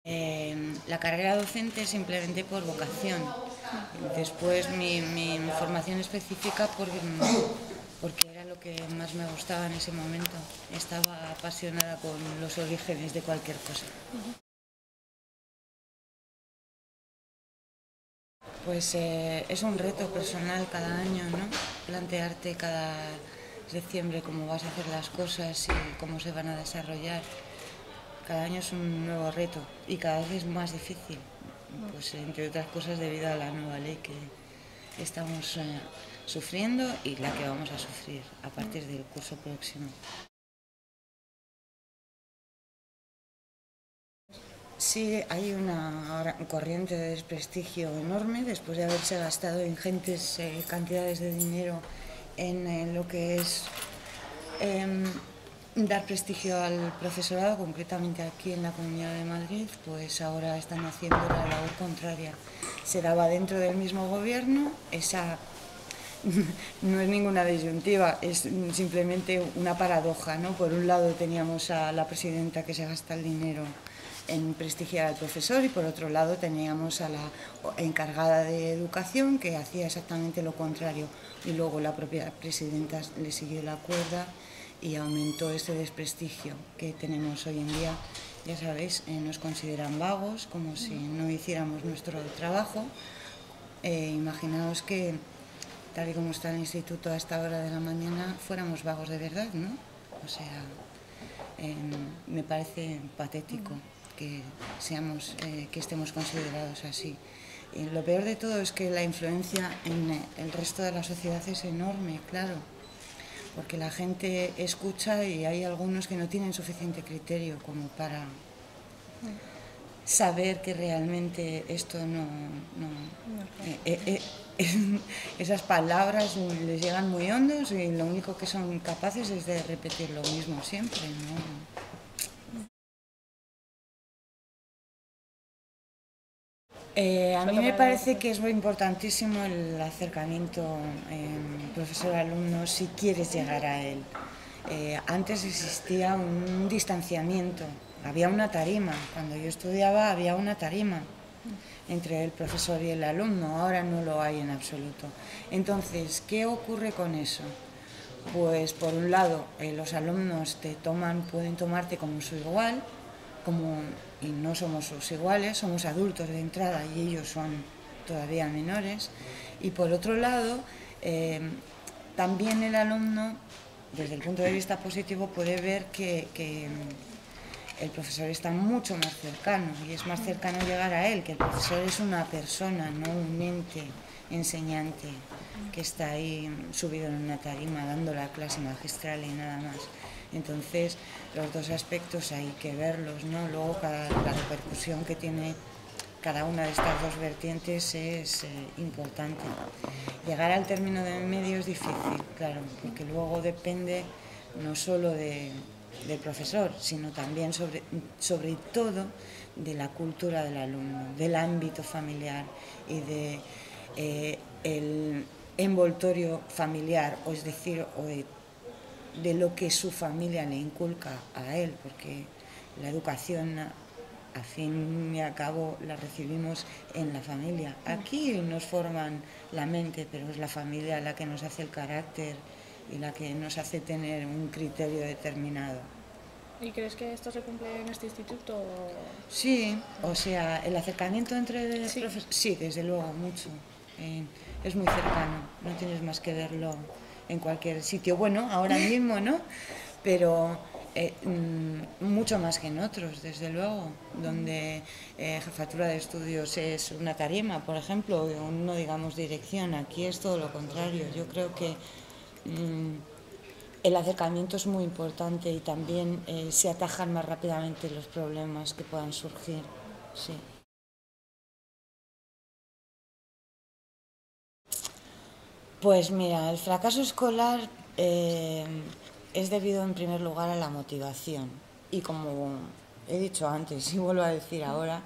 La carrera docente simplemente por vocación. Después mi formación específica porque era lo que más me gustaba en ese momento. Estaba apasionada con los orígenes de cualquier cosa. Pues es un reto personal cada año, ¿no? Plantearte cada diciembre cómo vas a hacer las cosas y cómo se van a desarrollar. Cada año es un nuevo reto y cada vez es más difícil, pues entre otras cosas debido a la nueva ley que estamos sufriendo y la que vamos a sufrir a partir del curso próximo. Sí, hay una corriente de desprestigio enorme después de haberse gastado ingentes cantidades de dinero en lo que es dar prestigio al profesorado, concretamente aquí en la Comunidad de Madrid, pues ahora están haciendo la labor contraria. Se daba dentro del mismo gobierno, esa no es ninguna disyuntiva, es simplemente una paradoja, ¿no? Por un lado teníamos a la presidenta que se gasta el dinero en prestigiar al profesor y por otro lado teníamos a la encargada de educación que hacía exactamente lo contrario y luego la propia presidenta le siguió la cuerda y aumentó ese desprestigio que tenemos hoy en día. Ya sabéis, nos consideran vagos, como si no hiciéramos nuestro trabajo. Imaginaos que, tal y como está el instituto a esta hora de la mañana, fuéramos vagos de verdad, ¿no? O sea, me parece patético que estemos considerados así. Lo peor de todo es que la influencia en el resto de la sociedad es enorme, claro, porque la gente escucha y hay algunos que no tienen suficiente criterio como para saber que realmente esto esas palabras les llegan muy hondos y lo único que son capaces es de repetir lo mismo siempre, ¿no? A mí me parece que es muy importantísimo el acercamiento profesor-alumno si quieres llegar a él. Antes existía un distanciamiento, había una tarima. Cuando yo estudiaba había una tarima entre el profesor y el alumno, ahora no lo hay en absoluto. Entonces, ¿qué ocurre con eso? Pues por un lado, los alumnos pueden tomarte como su igual, y no somos sus iguales, somos adultos de entrada y ellos son todavía menores. Y por otro lado, también el alumno, desde el punto de vista positivo, puede ver que el profesor está mucho más cercano y es más cercano llegar a él, que el profesor es una persona, no un ente enseñante que está ahí subido en una tarima dando la clase magistral y nada más. Entonces, los dos aspectos hay que verlos, ¿no? Luego la repercusión que tiene cada una de estas dos vertientes es importante. Llegar al término de medio es difícil, claro, porque luego depende no solo del profesor, sino también sobre todo de la cultura del alumno, del ámbito familiar y del envoltorio familiar, o es decir, de lo que su familia le inculca a él, porque la educación, a fin y a cabo, la recibimos en la familia. Aquí nos forman la mente, pero es la familia la que nos hace el carácter y la que nos hace tener un criterio determinado. ¿Y crees que esto se cumple en este instituto? Sí, o sea, el acercamiento entre profesores, sí, desde luego, mucho. Es muy cercano, no tienes más que verlo en cualquier sitio. Bueno, ahora mismo, ¿no? Pero mucho más que en otros, desde luego, donde jefatura de estudios es una tarima, por ejemplo, o no digamos dirección. Aquí es todo lo contrario. Yo creo que el acercamiento es muy importante y también se atajan más rápidamente los problemas que puedan surgir. Sí. Pues mira, el fracaso escolar es debido en primer lugar a la motivación y como he dicho antes y vuelvo a decir ahora,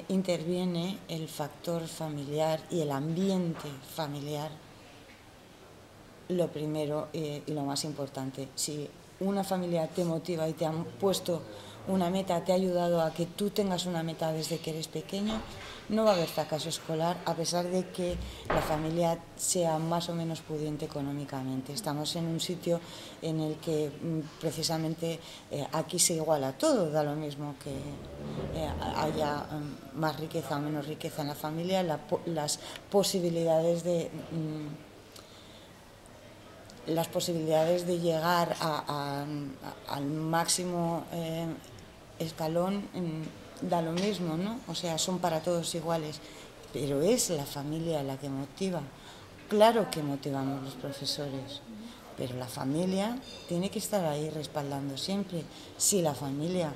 interviene el factor familiar y el ambiente familiar, lo primero y lo más importante. Si una familia te motiva y te han puesto una meta te ha ayudado a que tú tengas una meta desde que eres pequeño, no va a haber fracaso escolar a pesar de que la familia sea más o menos pudiente económicamente. Estamos en un sitio en el que precisamente aquí se iguala todo, da lo mismo que haya más riqueza o menos riqueza en la familia, las posibilidades de llegar al máximo escalón da lo mismo, ¿no? O sea, son para todos iguales, pero es la familia la que motiva. Claro que motivamos los profesores, pero la familia tiene que estar ahí respaldando siempre. Si la familia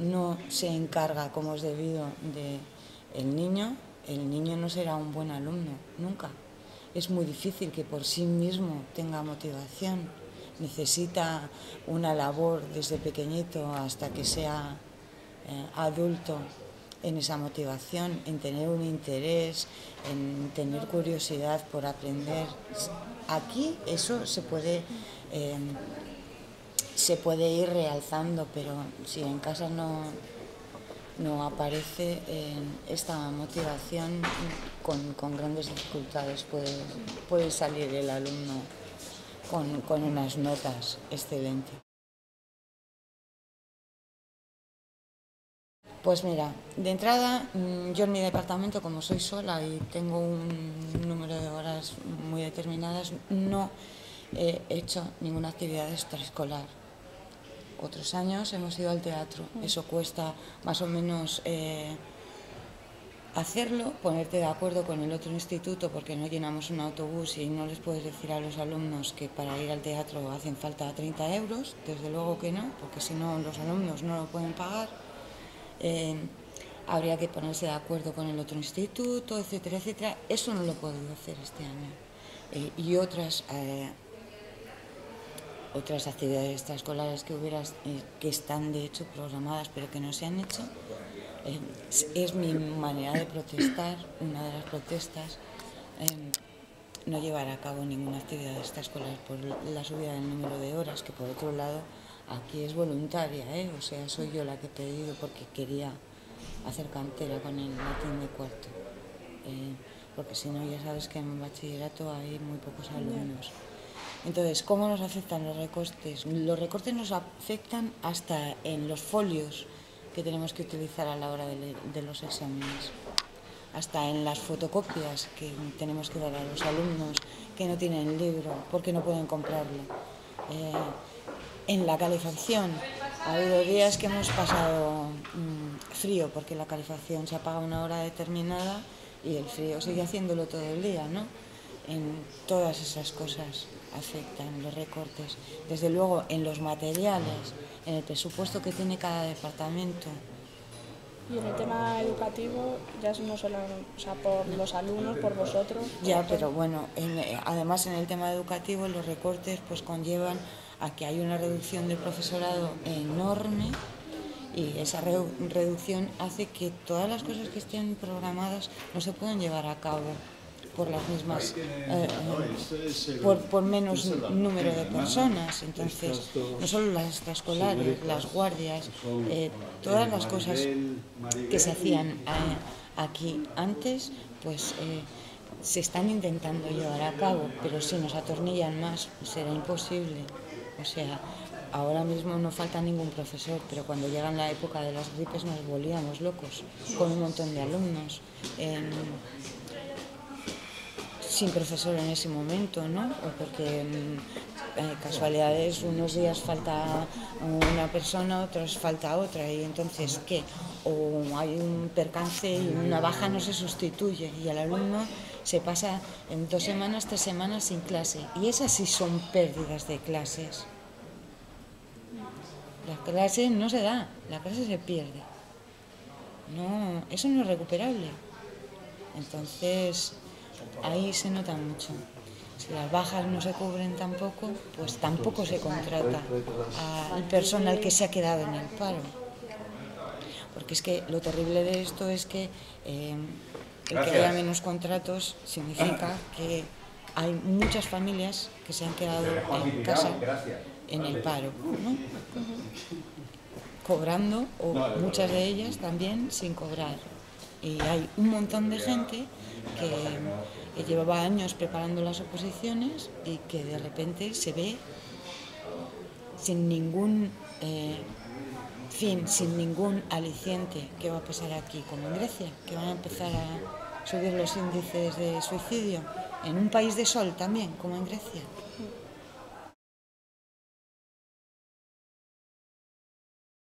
no se encarga como es debido del niño, el niño no será un buen alumno, nunca. Es muy difícil que por sí mismo tenga motivación. Necesita una labor desde pequeñito hasta que sea adulto en esa motivación, en tener un interés, en tener curiosidad por aprender. Aquí eso se puede ir realzando, pero si en casa no aparece esta motivación, con grandes dificultades puede salir el alumno con unas notas excelentes. Pues mira, de entrada, yo en mi departamento, como soy sola y tengo un número de horas muy determinadas, no he hecho ninguna actividad extraescolar. Otros años hemos ido al teatro, eso cuesta más o menos hacerlo, ponerte de acuerdo con el otro instituto porque no llenamos un autobús y no les puedes decir a los alumnos que para ir al teatro hacen falta 30 euros, desde luego que no, porque si no los alumnos no lo pueden pagar. Habría que ponerse de acuerdo con el otro instituto, etcétera, etcétera. Eso no lo he podido hacer este año. Y otras actividades extraescolares que están de hecho programadas pero que no se han hecho. Es mi manera de protestar, una de las protestas, no llevar a cabo ninguna actividad extraescolar por la subida del número de horas, que por otro lado aquí es voluntaria, o sea, soy yo la que he pedido porque quería hacer cantera con el latín de cuarto, porque si no ya sabes que en bachillerato hay muy pocos alumnos. Entonces, ¿cómo nos afectan los recortes? Los recortes nos afectan hasta en los folios que tenemos que utilizar a la hora de los exámenes, hasta en las fotocopias que tenemos que dar a los alumnos que no tienen libro porque no pueden comprarlo. En la calefacción, ha habido días que hemos pasado frío porque la calefacción se apaga a una hora determinada y el frío sigue haciéndolo todo el día, ¿no? En todas esas cosas afectan los recortes. Desde luego en los materiales, en el presupuesto que tiene cada departamento. Y en el tema educativo, ya no solo por los alumnos, por vosotros. Ya, pero bueno, además en el tema educativo los recortes pues conllevan a que hay una reducción del profesorado enorme y esa reducción hace que todas las cosas que estén programadas no se puedan llevar a cabo por las mismas por menos número de personas. Entonces, no solo las extraescolares, las guardias, todas las cosas que se hacían aquí antes, pues se están intentando llevar a cabo, pero si nos atornillan más será imposible. O sea, ahora mismo no falta ningún profesor, pero cuando llega la época de las gripes nos volvíamos locos con un montón de alumnos. Sin profesor en ese momento, ¿no? O porque casualidades, unos días falta una persona, otros falta otra, y entonces, ¿qué? O hay un percance y una baja no se sustituye, y el alumno se pasa en 2 semanas, 3 semanas sin clase, y esas sí son pérdidas de clases. La clase no se da, la clase se pierde. No, eso no es recuperable. Entonces, ahí se nota mucho. Si las bajas no se cubren tampoco, pues tampoco se contrata al personal que se ha quedado en el paro. Porque es que lo terrible de esto es que el que haya menos contratos significa que hay muchas familias que se han quedado en casa en el paro, ¿no? cobrando, o muchas de ellas también sin cobrar. Y hay un montón de gente que llevaba años preparando las oposiciones y que de repente se ve sin ningún fin, sin ningún aliciente. ¿Qué va a pasar aquí? Como en Grecia, que van a empezar a subir los índices de suicidio en un país de sol también, como en Grecia.